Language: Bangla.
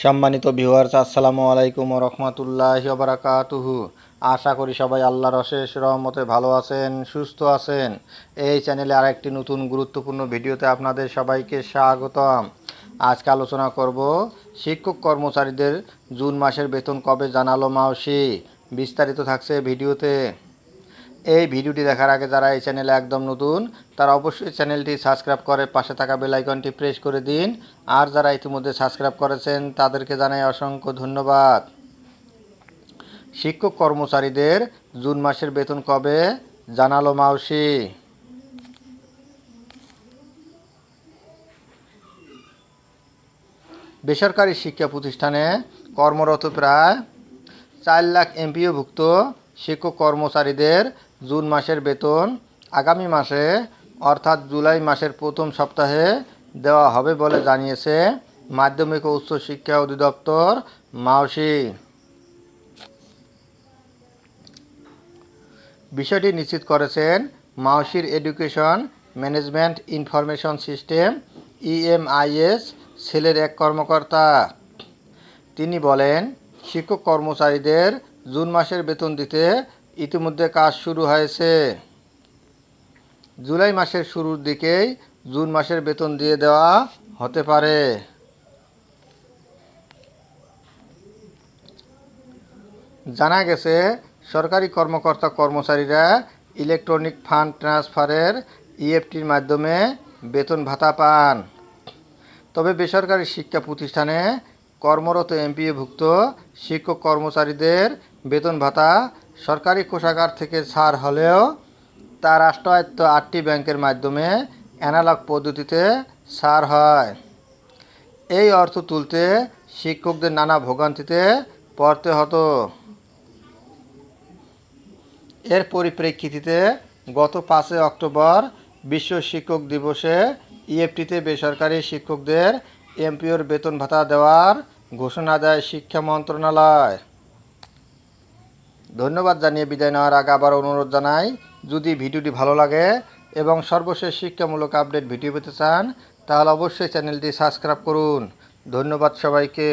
সম্মানিত ভিউয়ার্স, আসসালামু আলাইকুম ওয়া রাহমাতুল্লাহি ওয়া বারাকাতুহু। আশা করি সবাই আল্লাহর অশেষ রহমতে ভালো আছেন, সুস্থ আছেন। এই চ্যানেলে আরেকটি নতুন গুরুত্বপূর্ণ ভিডিওতে আপনাদের সবাইকে স্বাগতম। আজকে আলোচনা করব শিক্ষক কর্মচারীদের জুন মাসের বেতন কবে জানালো মাওসি। বিস্তারিত থাকছে ভিডিওতে। এই ভিডিওটি দেখার আগে যারা এই চ্যানেলে একদম নতুন তারা অবশ্যই চ্যানেলটি সাবস্ক্রাইব করে পাশে থাকা বেল আইকনটি প্রেস করে দিন। আর যারা ইতিমধ্যে সাবস্ক্রাইব করেছেন তাদেরকে জানাই অসংখ্য ধন্যবাদ। শিক্ষক কর্মচারীদের জুন মাসের বেতন কবে জানালো মাওসি। বেসরকারি শিক্ষা প্রতিষ্ঠানে কর্মরত প্রায় 4 লাখ এমপিওভুক্ত শিক্ষক কর্মচারীদের জুন মাসের বেতন আগামী মাসে অর্থাৎ জুলাই মাসের প্রথম সপ্তাহে দেওয়া হবে বলে জানিয়েছে মাধ্যমিক ও উচ্চ শিক্ষা অধিদপ্তর মাওসি। বিষয়টি নিশ্চিত করেছেন মাওসির education management information system EMIS সেলের এক কর্মকর্তা। তিনি বলেন, শিক্ষক কর্মচারীদের জুন মাসের বেতন দিতে ইতিমধ্যে কাজ শুরু হয়েছে। জুলাই মাসের শুরুর দিকেই জুন মাসের বেতন দিয়ে দেওয়া হতে পারে। জানা গেছে, সরকারি কর্মকর্তা কর্মচারীরা ইলেকট্রনিক ফান্ড ট্রান্সফারের EFTর মাধ্যমে বেতন ভাতা পান। তবে বেসরকারি শিক্ষা প্রতিষ্ঠানে কর্মরত এমপিওভুক্ত শিক্ষক কর্মচারীদের বেতন ভাতা সরকারি কোষাগার থেকে ছাড় হলেও তা রাষ্ট্রায়ত্ত 8টি ব্যাংকের মাধ্যমে অ্যানালগ পদ্ধতিতে ছাড় হয়। এই অর্থ তুলতে শিক্ষকদের নানা ভোগান্তিতে পড়তে হতো। এর পরিপ্রেক্ষিতে গত 5 অক্টোবর বিশ্ব শিক্ষক দিবসে EFTতে বেসরকারি শিক্ষকদের এমপিওর বেতন ভাতা দেওয়ার ঘোষণা দেয় শিক্ষা মন্ত্রণালয়। ধন্যবাদ জানিয়ে বিদায় নেওয়ার আগে আবার অনুরোধ জানাই, যদি ভিডিওটি ভালো লাগে এবং সর্বশেষ শিক্ষামূলক আপডেট ভিডিও পেতে চান তাহলে অবশ্যই চ্যানেলটি সাবস্ক্রাইব করুন। ধন্যবাদ সবাইকে।